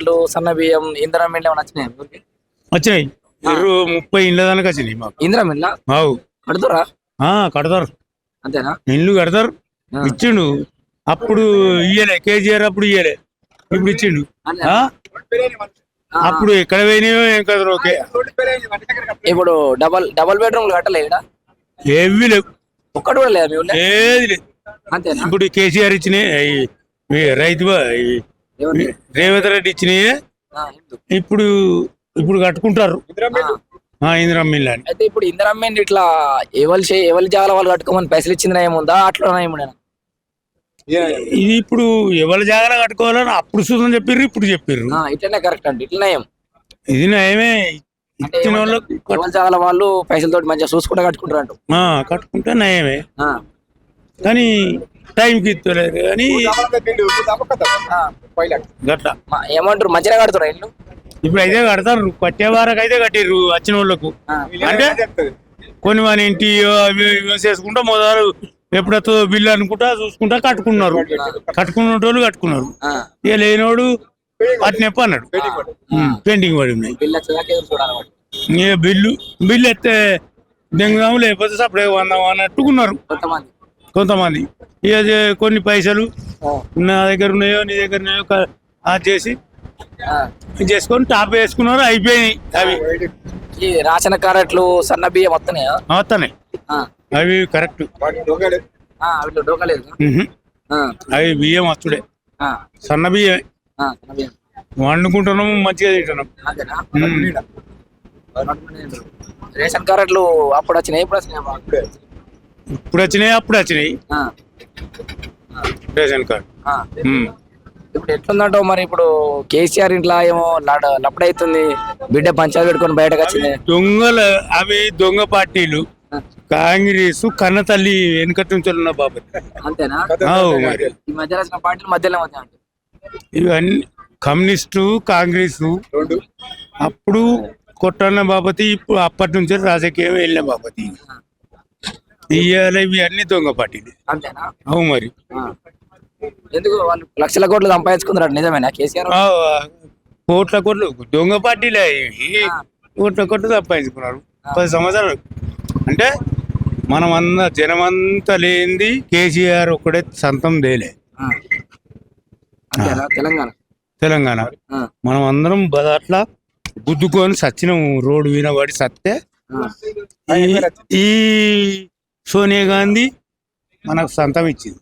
కార్డులు సన్న బియ్యం ఇందిరా మిల్ ఏమైనా వచ్చినాయి ఊరికి? వచ్చినాయి 30 ఇండ్ల దానికి వచ్చినాయి మాకు. ఇందిరా మిల్ అవు కడుతురా కడతారు, అంతేనా? ఇల్లు కడతారు. ఇచ్చిండు అప్పుడు ఇయ్యలే, కేజీఆర్ అప్పుడు ఇయ్యలే, ఇప్పుడు ఇచ్చిండు. అప్పుడు ఎక్కడ పోయినాయో ఏం కదా. ఓకే, ఇప్పుడు డబల్ బెడ్రూమ్లు కట్టలే ఇక్కడ? ఏవి లేవు, ఒక్కటి కూడా లేదు మీ ఊళ్ళో? ఏది లేదు. అంతేనా? ఇప్పుడు కేసీఆర్ ఇచ్చినాయి, రైతు రేవంత్ రెడ్డి ఇచ్చినాయి. ఇప్పుడు ఇప్పుడు కట్టుకుంటారు ఇందిరా మిల్ అని. అయితే ఇప్పుడు ఇందిరా మిల్ ఇట్లా ఎవరి జాగాల వాళ్ళు కట్టుకోమని పైసలు ఇచ్చింది ఏముందా అట్లా ఏముండే? ఇది ఇప్పుడు ఎవరి జాగ్రత్త కట్టుకోవాలని అప్పుడు చూద్దాం చెప్పిర్రు, ఇప్పుడు చెప్పిర్రు. ఇట్లనే కరెక్ట్ అండి, ఇట్లా నయం. ఇది నయమే. ఇచ్చిన వాళ్ళకు ఎవరి జాగాల వాళ్ళు పైసలతో మంచిగా చూసుకుంటా కట్టుకుంటారు అంటూ కట్టుకుంటే నయమే. కానీ టైంకి ఇస్తలేరు కానీ గట్లా ఏమంటారు, మంచిగా కడుతురా ఇల్లు? ఇప్పుడు అయితే కడతారు, కట్టే వారకు అయితే కట్టిర్రు వచ్చిన వాళ్ళకు. అంటే కొన్ని మన ఇంటి అవి చేసుకుంటా మొదలు ఎప్పుడైతే బిల్లు అనుకుంటా చూసుకుంటా కట్టుకున్నారు. కట్టుకున్న వాళ్ళు కట్టుకున్నారు, ఇక లేనివాడు అట్నెప్ప అన్నాడు పెండింగ్ పడి ఉన్నాయి. బిల్లు ఎత్తే దెంగదాము, లేకపోతే సపడే వందాం అన్నట్టుకున్నారు కొంతమంది. ఇక కొన్ని పైసలు నా దగ్గర ఉన్నాయో నీ దగ్గర ఉన్నాయో అది చేసి చేసుకొని టాప్ వేసుకున్నారు, అయిపోయినాయి. అవి రేషన్ కార్డులు సన్న బియ్యం వస్తున్నాయి, అవి కరెక్ట్. అవి బియ్యం వస్తుడే, సన్న బియ్యమే వండుకుంటున్నాము, మంచిగా తింటున్నాం. రేషన్ కార్డులు అప్పుడు వచ్చినాయి, ఇప్పుడు వచ్చినాయి, అప్పుడు వచ్చినాయి రేషన్ కార్డు. ఇప్పుడు ఎట్లుందంటావు మరి? ఇప్పుడు కేసీఆర్ ఇంట్లో ఏమో లప్పుడైతుంది, బిడ్డ పంచాయతీ పెట్టుకొని బయటకు వచ్చింది. దొంగలు అవి, దొంగ పార్టీలు. కాంగ్రెస్ కన్న తల్లి వెనుకటి నుంచి ఉన్న బాబు. అంతేనా? ఈ మధ్య వచ్చిన పార్టీలు మధ్యలో ఇవన్నీ కమ్యూనిస్టు కాంగ్రెస్. అప్పుడు కొట్టన్న బాపతి, ఇప్పుడు అప్పటి నుంచి రాజకీయం వెళ్ళిన బాపతి. ఇవాళ ఇవి అన్ని దొంగ పార్టీలు. అంతేనా? అవు మరి. ఎందుకు వాళ్ళు లక్షల కోట్లు సంపాదించుకున్నారు? నిజమేనా? కేసీఆర్ కోట్ల దొంగ పార్టీలే, కోట్ల సంపాదించుకున్నారు 10 సంవత్సరాలు. అంటే జనమంతా లేనిది కేసీఆర్ ఒక్కడే సొంతం దేలే. తెలంగాణ మనం అందరం అట్లా గుద్దుకొని సచ్చినం, రోడ్డు వినబడి సత్తే. ఈ సోనియా గాంధీ మనకు సొంతం ఇచ్చింది.